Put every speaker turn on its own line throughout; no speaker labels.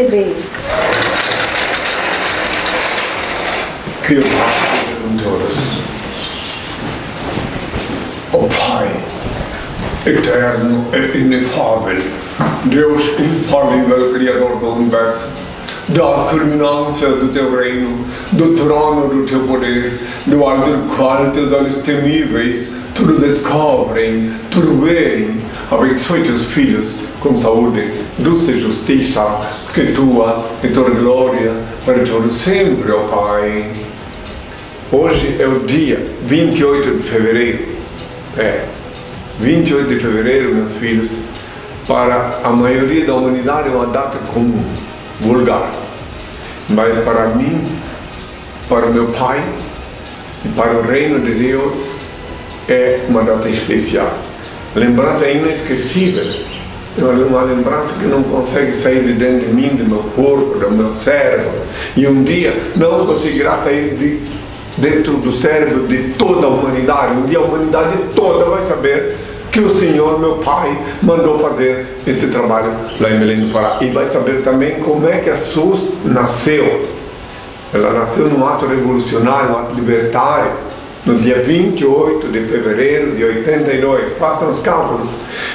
escrever.
Que eu faço perguntas. Ó Pai eterno e inefável, Deus infalível, Criador do Universo, das culminâncias do Teu reino, do trono do Teu poder, do alto do qual Teus olhos temíveis tudo descobrem, tudo veem, abençoe Teus filhos com saúde, doce justiça, que Tua e toda glória para todo sempre, ó Pai. Hoje é o dia 28 de fevereiro. 28 de fevereiro, meus filhos, para a maioria da humanidade é uma data comum, vulgar. Mas para mim, para o meu pai e para o reino de Deus é uma data especial. Lembrança é inesquecível. É uma lembrança que não consegue sair de dentro de mim, do meu corpo, do meu cérebro. E um dia não conseguirá sair dentro do cérebro de toda a humanidade. Um dia a humanidade toda vai saber que o Senhor, meu Pai, mandou fazer esse trabalho lá em Belém do Pará. E vai saber também como é que a SUS nasceu. Ela nasceu num ato revolucionário, um ato libertário, no dia 28 de fevereiro de 82. Façam os cálculos.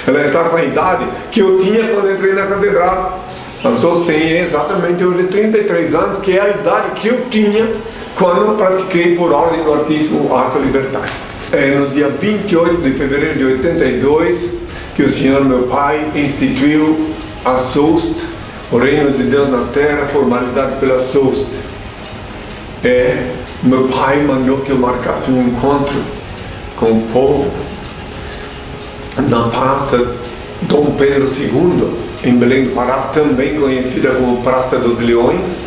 Ela está com a idade que eu tinha quando entrei na catedral. A SUS tem exatamente hoje 33 anos, que é a idade que eu tinha quando pratiquei por ordem do Altíssimo o ato libertário. É no dia 28 de fevereiro de 82 que o Senhor, meu Pai, instituiu a SUST, o Reino de Deus na Terra, formalizado pela SUST. Meu Pai mandou que eu marcasse um encontro com o povo na Praça Dom Pedro II, em Belém do Pará, também conhecida como Praça dos Leões,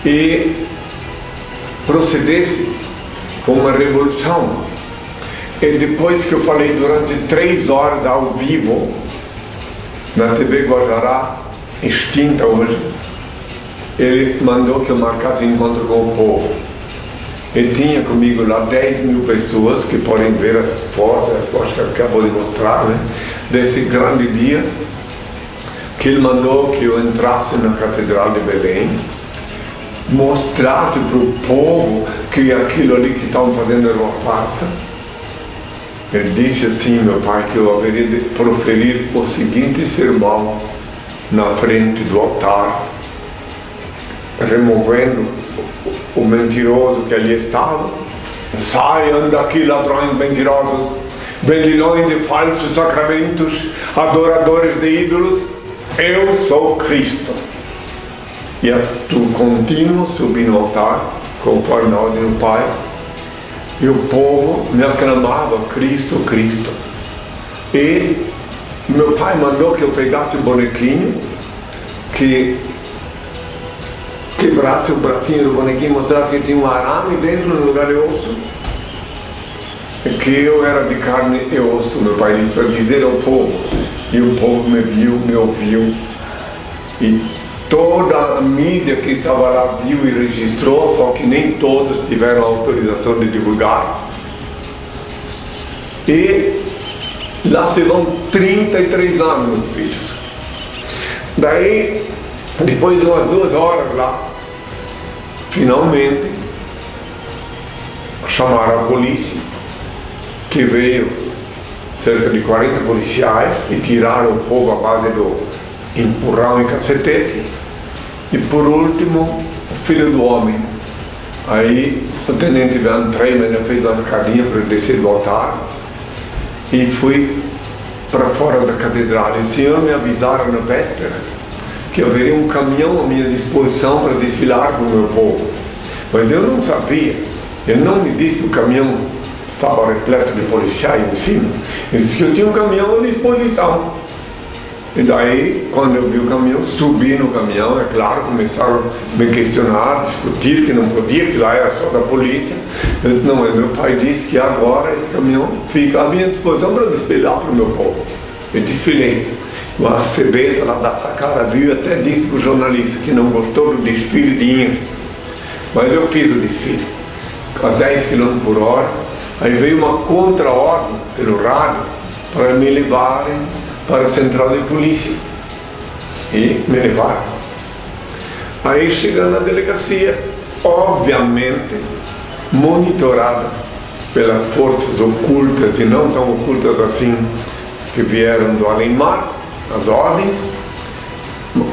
e procedesse com uma revolução. E depois que eu falei durante 3 horas ao vivo na TV Guajará, extinta hoje, ele mandou que eu marcasse um encontro com o povo. E tinha comigo lá 10 mil pessoas, que podem ver as fotos, acho que acabou de mostrar, né, desse grande dia, que ele mandou que eu entrasse na Catedral de Belém, mostrasse para o povo que aquilo ali que estavam fazendo era uma farsa. Ele disse assim, meu Pai, que eu haveria de proferir o seguinte sermão na frente do altar, removendo o mentiroso que ali estava. Saiam daqui, ladrões mentirosos, vendilhões de falsos sacramentos, adoradores de ídolos, eu sou Cristo. E ato contínuo subi no altar, conforme a ordem do Pai, e o povo me aclamava, Cristo, Cristo. E meu pai mandou que eu pegasse o bonequinho, que quebrasse o bracinho do bonequinho, mostrasse que tinha um arame dentro no lugar de osso, e que eu era de carne e osso, meu pai disse, para dizer ao povo. E o povo me viu, me ouviu, e toda a mídia que estava lá viu e registrou, só que nem todos tiveram autorização de divulgar. E lá se vão 33 anos, meus filhos. Daí, depois de umas 2 horas lá, finalmente chamaram a polícia, que veio cerca de 40 policiais e tiraram o povo à base do empurrão e cacetete. E por último, o Filho do Homem. Aí o tenente Van Tremen fez uma escadinha para descer do altar e fui para fora da catedral. E o Senhor me avisaram na véspera que haveria um caminhão à minha disposição para desfilar com o meu povo. Mas eu não sabia. Ele não me disse que o caminhão estava repleto de policiais em cima. Ele disse que eu tinha um caminhão à disposição. E daí, quando eu vi o caminhão, subi no caminhão, é claro, começaram a me questionar, discutir, que não podia, que lá era só da polícia. Eu disse, não, mas meu pai disse que agora esse caminhão fica à minha disposição para desfilar para o meu povo. Eu desfilei. A CBS lá da Sacada viu, até disse para o jornalista que não gostou do desfile de ir. Mas eu fiz o desfile, a 10 km por hora. Aí veio uma contra-ordem pelo rádio para me levarem para a central de polícia. E me levaram. Aí chegando na delegacia, obviamente monitorada pelas forças ocultas e não tão ocultas assim, que vieram do além-mar, as ordens.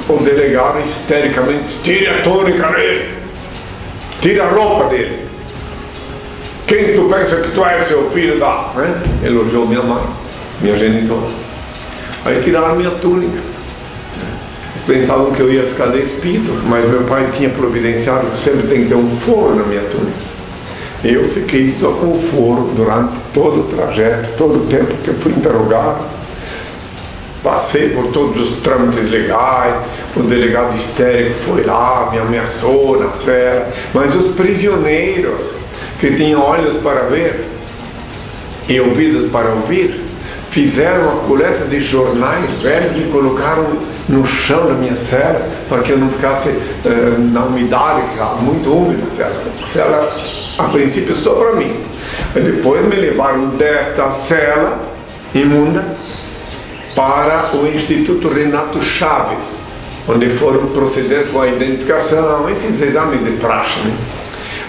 O delegado histericamente: tire a túnica dele, tire a roupa dele. Quem tu pensa que tu és, seu filho da... Né? Elogiou minha mãe, minha genitora. Aí tiraram minha túnica. Eles pensavam que eu ia ficar despido, mas meu pai tinha providenciado que sempre tem que ter um forro na minha túnica. Eu fiquei só com o forro durante todo o trajeto, todo o tempo que eu fui interrogado. Passei por todos os trâmites legais, o delegado histérico foi lá, me ameaçou na cela, mas os prisioneiros que tinham olhos para ver e ouvidos para ouvir, fizeram a coleta de jornais velhos e colocaram no chão da minha cela, para que eu não ficasse na umidade, que estava muito úmida a cela, a princípio só para mim. Aí depois me levaram desta cela imunda para o Instituto Renato Chaves, onde foram proceder com a identificação, esses exames de praxe, né?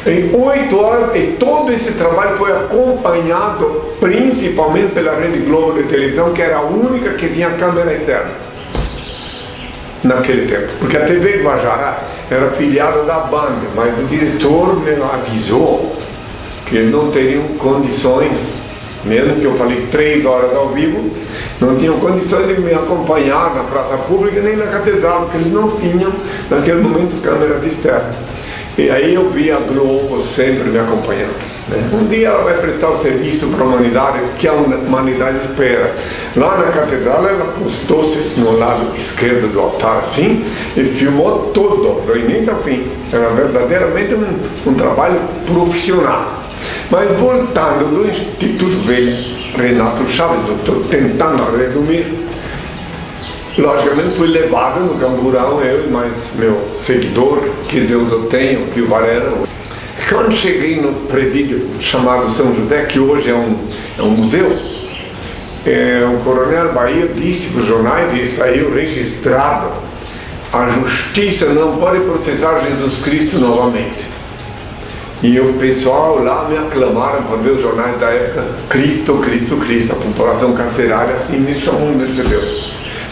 Em 8 horas, e todo esse trabalho foi acompanhado principalmente pela Rede Globo de televisão, que era a única que tinha câmera externa naquele tempo, porque a TV Guajará era filiada da Band, mas o diretor me avisou que eles não teriam condições, mesmo que eu falei 3 horas ao vivo, não tinham condições de me acompanhar na praça pública nem na catedral, porque eles não tinham naquele momento câmeras externas. E aí eu vi a Globo sempre me acompanhando, né? Um dia ela vai prestar o serviço para a humanidade, que a humanidade espera. Lá na catedral ela postou-se no lado esquerdo do altar assim e filmou tudo, do início ao fim. Era verdadeiramente um trabalho profissional. Mas voltando do Instituto Renato Chaves, eu estou tentando resumir. Logicamente fui levado no camburão, eu e mais meu seguidor, que Deus o tenha, o Pio Varela. Quando cheguei no presídio chamado São José, que hoje é um museu, o coronel Bahia disse para os jornais, e saiu registrado: a justiça não pode processar Jesus Cristo novamente. E o pessoal lá me aclamaram para ver os jornais da época: Cristo, Cristo, Cristo. A população carcerária assim me chamou, me recebeu.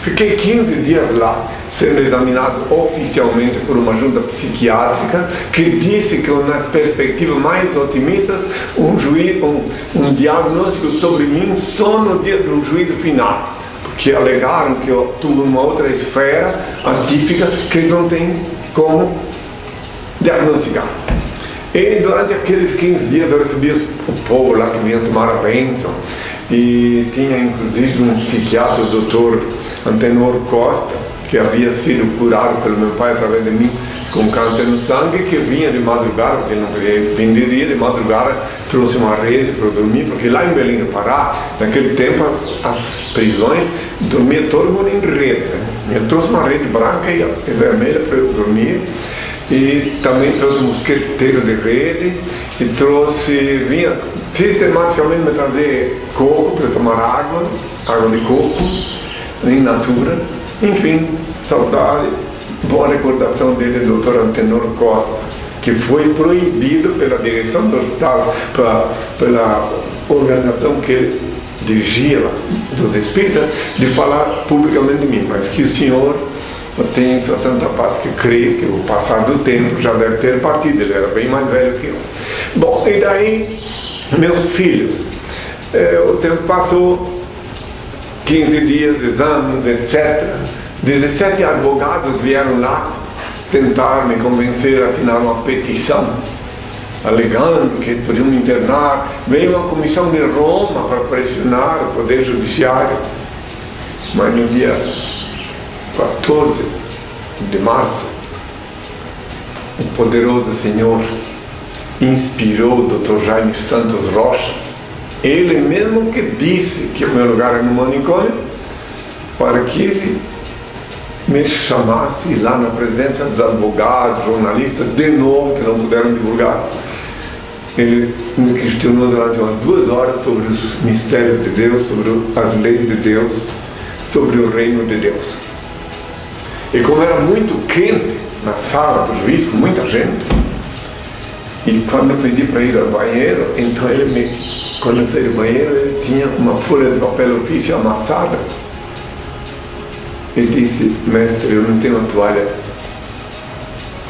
Fiquei 15 dias lá, sendo examinado oficialmente por uma junta psiquiátrica, que disse que, nas perspectivas mais otimistas, um diagnóstico sobre mim só no dia do juízo final, porque alegaram que eu estou numa outra esfera atípica que não tem como diagnosticar. E durante aqueles 15 dias eu recebi o povo lá que vinha tomar a bênção, e tinha inclusive um psiquiatra, o doutor Antenor Costa, que havia sido curado pelo meu pai através de mim com câncer no sangue, que vinha de madrugada, porque ele não queria vir de dia, de madrugada trouxe uma rede para eu dormir, porque lá em Belém do Pará, naquele tempo as prisões dormia todo mundo em rede, né? Eu trouxe uma rede branca e vermelha para eu dormir, e também trouxe um mosqueteiro de rede, e vinha sistematicamente me trazer coco para tomar água de coco em natura. Enfim, saudade, boa recordação dele, Dr. Antenor Costa, que foi proibido pela direção do hospital, pela organização que ele dirigia, dos espíritas, de falar publicamente de mim, mas que o senhor tem em sua santa paz, que crê que o passar do tempo já deve ter partido, ele era bem mais velho que eu. Bom, e daí, meus filhos, o tempo passou, 15 dias, exames, etc. 17 advogados vieram lá tentar me convencer a assinar uma petição, alegando que eles podiam me internar. Veio uma comissão de Roma para pressionar o Poder Judiciário, mas no dia 14 de março, o poderoso Senhor inspirou o Dr. Jaime Santos Rocha, ele mesmo que disse que o meu lugar era no manicômio, para que ele me chamasse lá na presença dos advogados, jornalistas, de novo, que não puderam divulgar. Ele me questionou durante umas 2 horas sobre os mistérios de Deus, sobre as leis de Deus, sobre o reino de Deus. E como era muito quente, na sala do juiz, com muita gente. E quando eu pedi para ir ao banheiro, então quando eu saí do banheiro, ele tinha uma folha de papel ofício amassada. Ele disse: mestre, eu não tenho uma toalha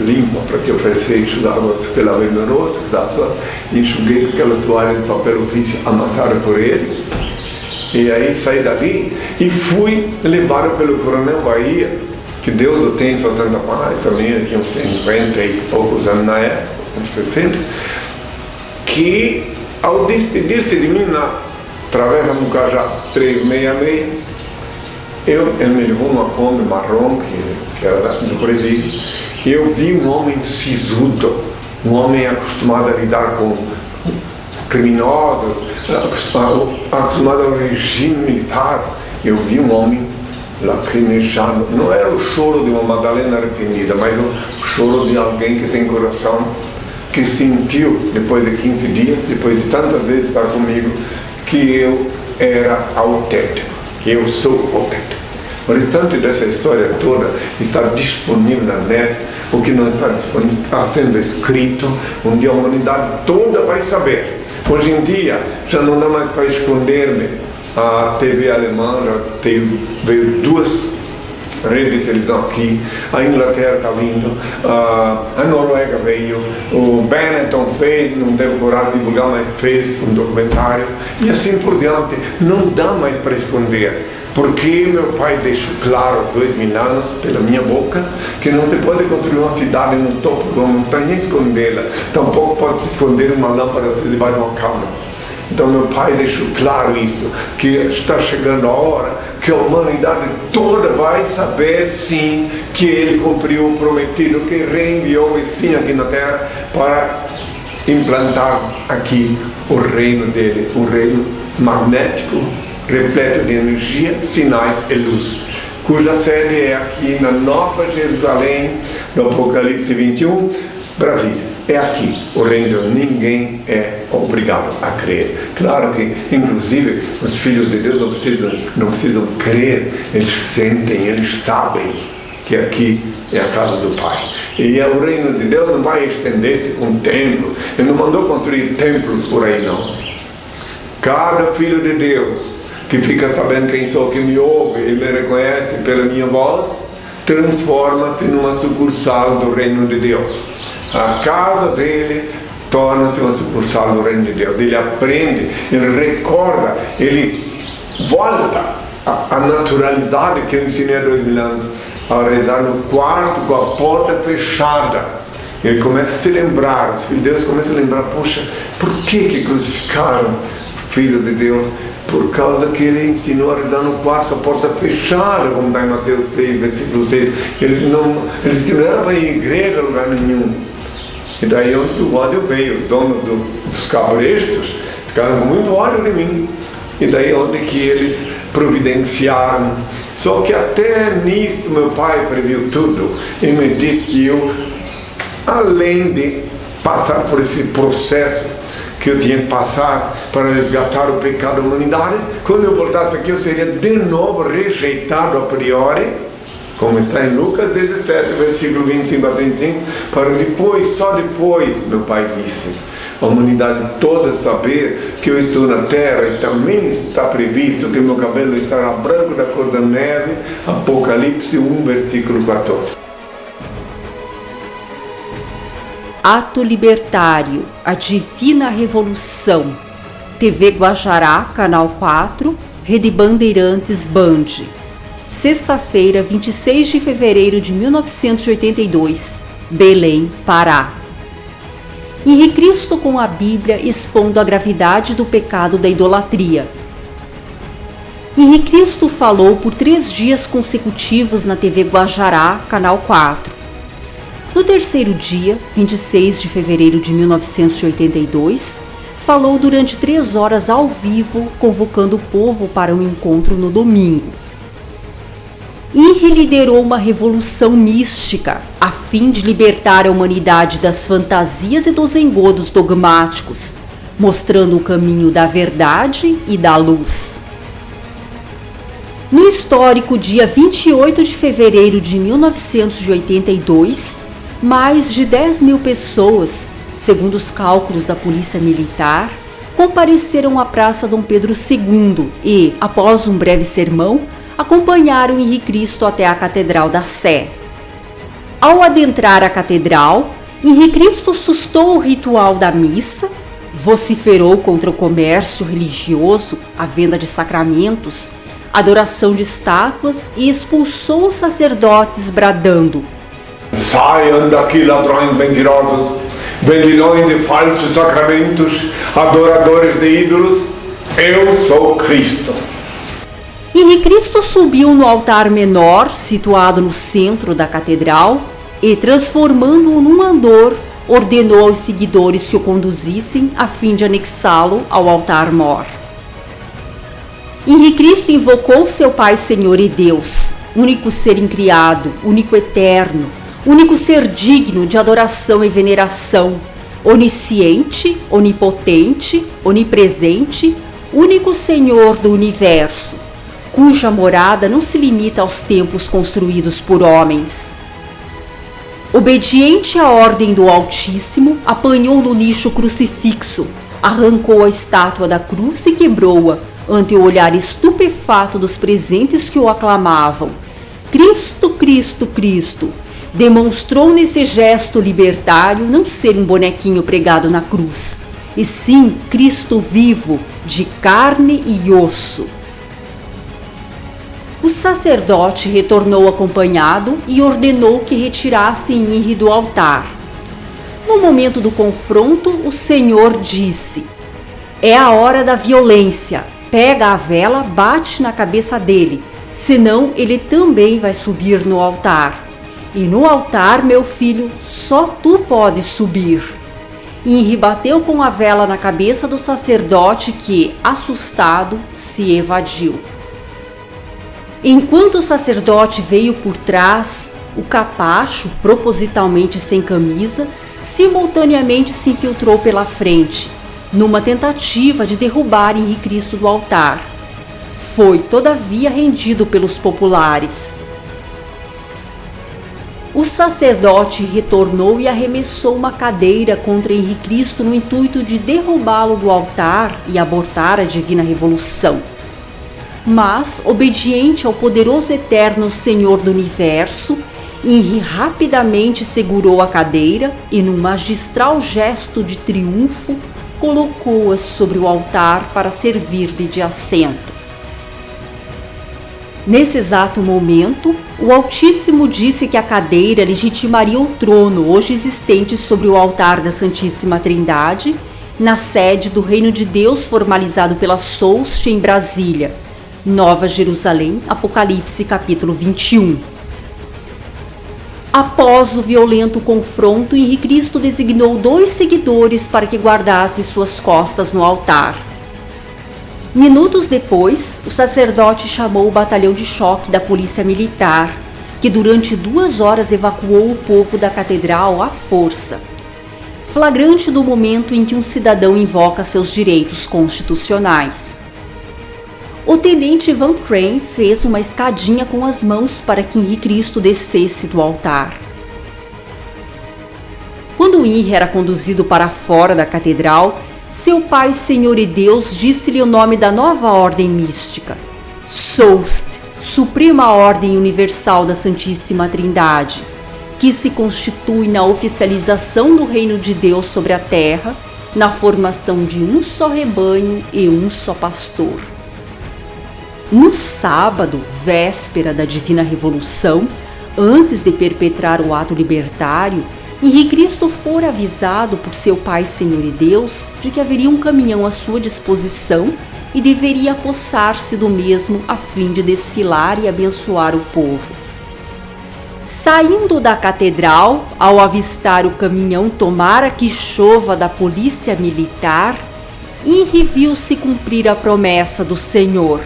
limpa para te oferecer, enxugar pela meu rosto, só enxuguei com aquela toalha de papel ofício amassada por ele. E aí saí dali e fui levado pelo Coronel Bahia, que Deus o tem em sua santa paz, também ele tinha uns 50 e poucos anos na época, uns 60, que ao despedir-se de mim na Travessa Mucajá 366, ele me levou numa Kombi marrom, que era do presídio, e eu vi um homem sisudo, um homem acostumado a lidar com criminosos, acostumado ao regime militar. Eu vi um homem lacrimejando. Não era o choro de uma Madalena arrependida, mas o choro de alguém que tem coração, que sentiu, depois de 15 dias, depois de tantas vezes estar comigo, que eu era autêntico, que eu sou autêntico. O restante dessa história toda está disponível na net. O que não está disponível está sendo escrito. Um dia a humanidade toda vai saber. Hoje em dia já não dá mais para esconder-me. A TV alemã já veio 2 redes de televisão aqui, a Inglaterra está vindo, a Noruega veio, o Benetton fez, não teve coragem de divulgar, mas fez um documentário, e assim por diante. Não dá mais para esconder, porque meu pai deixou claro 2000 anos pela minha boca que não se pode construir uma cidade no topo de uma montanha e escondê-la, tampouco pode se esconder uma lâmpada debaixo de uma cama. Então meu pai deixou claro isso, que está chegando a hora que a humanidade toda vai saber sim que ele cumpriu o prometido, que reenviou e sim aqui na terra para implantar aqui o reino dele, um reino magnético, repleto de energia, sinais e luz, cuja sede é aqui na Nova Jerusalém, no Apocalipse 21, Brasília. É aqui o reino, ninguém é obrigado a crer. Claro que, inclusive, os filhos de Deus não precisam crer, eles sentem, eles sabem que aqui é a casa do Pai. E o reino de Deus não vai estender-se com templo. Ele não mandou construir templos por aí, não. Cada filho de Deus que fica sabendo quem sou, que me ouve e me reconhece pela minha voz, transforma-se numa sucursal do reino de Deus. A casa dele torna-se uma sucursal do reino de Deus. Ele aprende, ele recorda, ele volta à naturalidade que eu ensinei há 2000 anos, a rezar no quarto com a porta fechada. Ele começa a se lembrar, os filhos de Deus começam a lembrar: poxa, por que crucificaram o Filho de Deus? Por causa que ele ensinou a rezar no quarto com a porta fechada, como está em Mateus 6, versículo 6. Ele disse que não era para ir à igreja, lugar nenhum. E daí onde o ódio veio, o dono dos cabrestos ficaram com muito ódio de mim. E daí onde que eles providenciaram. Só que até nisso meu pai previu tudo e me disse que eu, além de passar por esse processo que eu tinha que passar para resgatar o pecado da humanidade, quando eu voltasse aqui eu seria de novo rejeitado a priori, como está em Lucas 17, versículo 25 a 35, para depois, só depois, meu pai disse, a humanidade toda saber que eu estou na terra, e também está previsto que meu cabelo estará branco da cor da neve. Apocalipse 1, versículo 14.
Ato Libertário, a Divina Revolução, TV Guajará, Canal 4, Rede Bandeirantes Band. Sexta-feira, 26 de fevereiro de 1982, Belém, Pará. Henri Cristo com a Bíblia expondo a gravidade do pecado da idolatria. Henri Cristo falou por 3 dias consecutivos na TV Guajará, Canal 4. No terceiro dia, 26 de fevereiro de 1982, falou durante 3 horas ao vivo, convocando o povo para um encontro no domingo. Henri liderou uma revolução mística, a fim de libertar a humanidade das fantasias e dos engodos dogmáticos, mostrando o caminho da verdade e da luz. No histórico dia 28 de fevereiro de 1982, mais de 10 mil pessoas, segundo os cálculos da Polícia Militar, compareceram à Praça Dom Pedro II e, após um breve sermão, acompanharam Henri Cristo até a Catedral da Sé. Ao adentrar a catedral, Henri Cristo sustou o ritual da missa, vociferou contra o comércio religioso, a venda de sacramentos, adoração de estátuas e expulsou os sacerdotes bradando:
Saiam daqui, ladrões mentirosos, vendilhões de falsos sacramentos, adoradores de ídolos, eu sou Cristo.
Henri Cristo subiu no altar menor, situado no centro da catedral, e, transformando-o num andor, ordenou aos seguidores que o conduzissem a fim de anexá-lo ao altar-mor. Henri Cristo invocou seu Pai, Senhor e Deus, único ser incriado, único eterno, único ser digno de adoração e veneração, onisciente, onipotente, onipresente, único Senhor do universo, cuja morada não se limita aos templos construídos por homens. Obediente à ordem do Altíssimo, apanhou no lixo o crucifixo, arrancou a estátua da cruz e quebrou-a, ante o olhar estupefato dos presentes que o aclamavam. Cristo, Cristo, Cristo! Demonstrou nesse gesto libertário não ser um bonequinho pregado na cruz, e sim Cristo vivo, de carne e osso. O sacerdote retornou acompanhado e ordenou que retirassem Henri do altar. No momento do confronto, o Senhor disse: é a hora da violência. Pega a vela, bate na cabeça dele, senão ele também vai subir no altar. E no altar, meu filho, só tu podes subir. Henri bateu com a vela na cabeça do sacerdote que, assustado, se evadiu. Enquanto o sacerdote veio por trás, o capacho, propositalmente sem camisa, simultaneamente se infiltrou pela frente, numa tentativa de derrubar Henri Cristo do altar. Foi, todavia, rendido pelos populares. O sacerdote retornou e arremessou uma cadeira contra Henri Cristo no intuito de derrubá-lo do altar e abortar a divina revolução. Mas, obediente ao poderoso eterno Senhor do Universo, Henri rapidamente segurou a cadeira e, num magistral gesto de triunfo, colocou-a sobre o altar para servir-lhe de assento. Nesse exato momento, o Altíssimo disse que a cadeira legitimaria o trono hoje existente sobre o altar da Santíssima Trindade, na sede do Reino de Deus formalizado pela Soust em Brasília, Nova Jerusalém, Apocalipse capítulo 21. Após o violento confronto, Henri Cristo designou 2 seguidores para que guardassem suas costas no altar. Minutos depois, o sacerdote chamou o batalhão de choque da Polícia Militar, que durante 2 horas evacuou o povo da catedral à força, flagrante do momento em que um cidadão invoca seus direitos constitucionais. O tenente Van Crane fez uma escadinha com as mãos para que Henri Cristo descesse do altar. Quando Henri era conduzido para fora da catedral, seu Pai, Senhor e Deus disse-lhe o nome da nova ordem mística, Soust, Suprema Ordem Universal da Santíssima Trindade, que se constitui na oficialização do reino de Deus sobre a terra, na formação de um só rebanho e um só pastor. No sábado, véspera da Divina Revolução, antes de perpetrar o ato libertário, Henri Cristo fora avisado por seu Pai, Senhor e Deus de que haveria um caminhão à sua disposição e deveria apossar-se do mesmo a fim de desfilar e abençoar o povo. Saindo da catedral, ao avistar o caminhão tomara que chova da polícia militar, Henri viu-se cumprir a promessa do Senhor.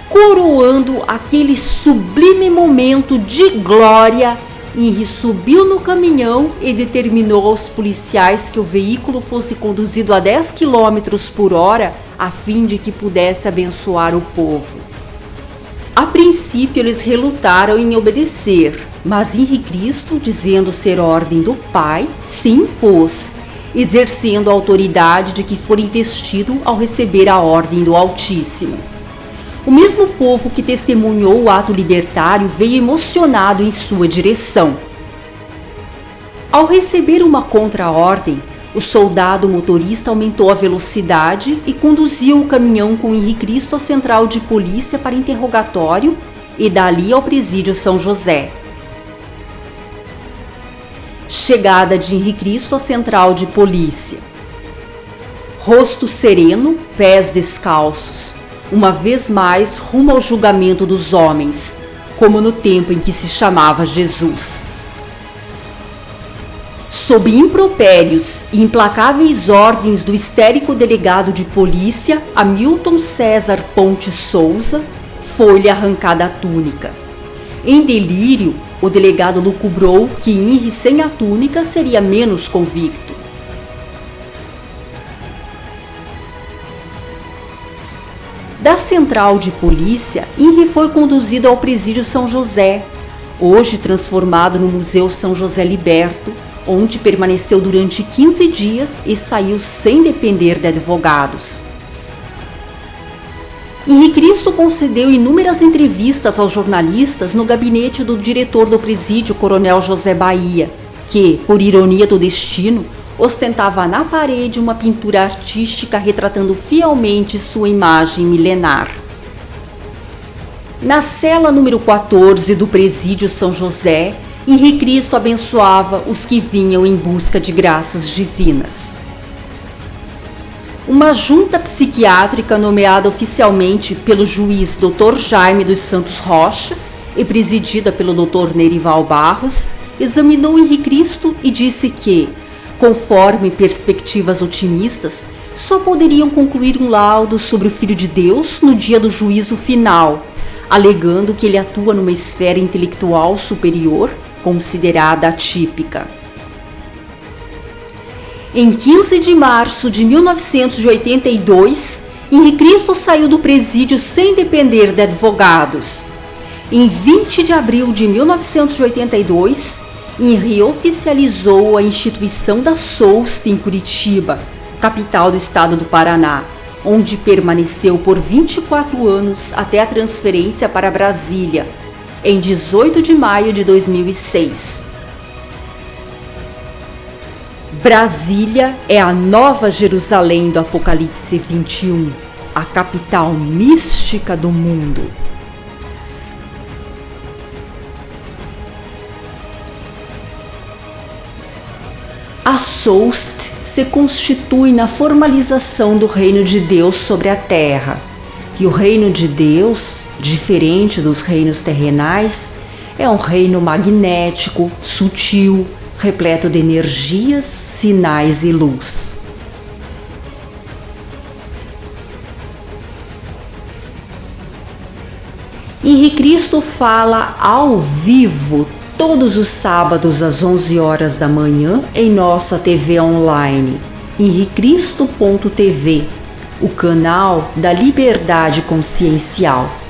Coroando aquele sublime momento de glória, Henri subiu no caminhão e determinou aos policiais que o veículo fosse conduzido a 10 km por hora a fim de que pudesse abençoar o povo. A princípio eles relutaram em obedecer, mas Henri Cristo, dizendo ser ordem do Pai, se impôs, exercendo a autoridade de que fora investido ao receber a ordem do Altíssimo. O mesmo povo que testemunhou o ato libertário veio emocionado em sua direção. Ao receber uma contra-ordem, o soldado motorista aumentou a velocidade e conduziu o caminhão com Henri Cristo à central de polícia para interrogatório e dali ao presídio São José. Chegada de Henri Cristo à central de polícia. Rosto sereno, pés descalços, uma vez mais rumo ao julgamento dos homens, como no tempo em que se chamava Jesus. Sob impropérios e implacáveis ordens do histérico delegado de polícia, Hamilton César Ponte Souza, foi-lhe arrancada a túnica. Em delírio, o delegado lucubrou que Henri sem a túnica seria menos convicto. Da central de polícia, Henri foi conduzido ao presídio São José, hoje transformado no Museu São José Liberto, onde permaneceu durante 15 dias e saiu sem depender de advogados. Henri Cristo concedeu inúmeras entrevistas aos jornalistas no gabinete do diretor do presídio, Coronel José Bahia, que, por ironia do destino, ostentava na parede uma pintura artística retratando fielmente sua imagem milenar. Na cela número 14 do presídio São José, Henri Cristo abençoava os que vinham em busca de graças divinas. Uma junta psiquiátrica nomeada oficialmente pelo juiz Dr. Jaime dos Santos Rocha e presidida pelo Dr. Nerival Barros, examinou Henri Cristo e disse que, conforme perspectivas otimistas, só poderiam concluir um laudo sobre o Filho de Deus no dia do juízo final, alegando que ele atua numa esfera intelectual superior, considerada atípica. Em 15 de março de 1982, Henri Cristo saiu do presídio sem depender de advogados. Em 20 de abril de 1982, Henri oficializou a instituição da SOUST em Curitiba, capital do estado do Paraná, onde permaneceu por 24 anos até a transferência para Brasília, em 18 de maio de 2006. Brasília é a Nova Jerusalém do Apocalipse 21, a capital mística do mundo. A SOUST se constitui na formalização do reino de Deus sobre a terra. E o reino de Deus, diferente dos reinos terrenais, é um reino magnético, sutil, repleto de energias, sinais e luz. Henri Cristo fala ao vivo todos os sábados às 11 horas da manhã em nossa TV online, henricristo.tv, o canal da liberdade consciencial.